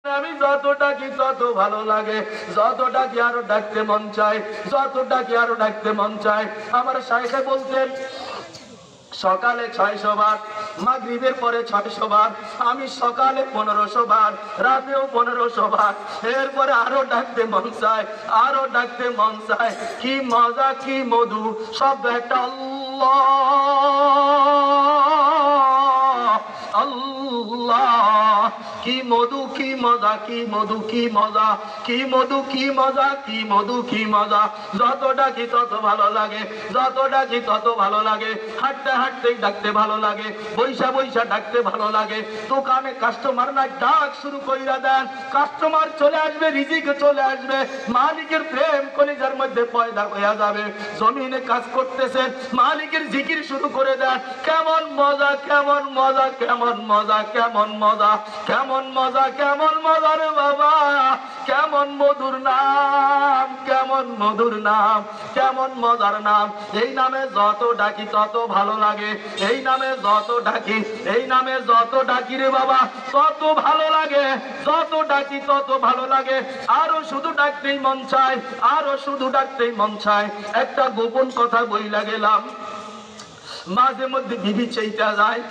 আমি যত ডাকি তত ভালো লাগে, যত ডাকি আরো ডাকতে মন চায়, যত ডাকি আরো ডাকতে মন চায়। আমার শাইখে বলতেন সকালে 600 বার, মাগরিবের পরে 600 বার, আমি সকালে 1500 বার, রাতেও 1500 বার। এরপরে আরো ডাকতে মন চায়, আরো ডাকতে মন চায়। কি মজা কি মধু, শব্দ একটা আল্লাহ আল্লাহ। কি মধু কি মজা, কি মধু কি মজা, কি মধু কি মজা, কি মধু কি মজা। যত ডাকি তত ভালো লাগে, যত ডাকি তত ভালো লাগে। হাঁটতে হাঁটতেই ডাকতে ভালো লাগে, বৈশা বৈশা ডাকতে ভালো লাগে। দোকানে কাস্টমার না ডাক শুরু কইরা দেন, কাস্টমার চলে আসবে, রিজিক চলে আসবে, মালিকের প্রেম কলিজার মধ্যে পয়দা হয়ে যাবে। জমিনে কাজ করতেছেন, মালিকের জিকির শুরু করে দেন। কেমন মজা কেমন মজা কেমন মজা কেমন মজা কেমন মজা কেমন মজা রে বাবা, কেমন মধুর নাম, কেমন মধুর নাম, কেমন মজার নাম। এই নামে যত ডাকি তত ভালো লাগে, এই নামে যত ডাকি, এই নামে যত ডাকি রে বাবা তত ভালো লাগে, যত ডাকি তত ভালো লাগে। আরো শুধু ডাকতেই মন চায়, আরো শুধু ডাকতেই মন চায়। একটা গোপন কথা বইলা গেলাম, মাঝে মধ্যে বিবি চাইতে যায়।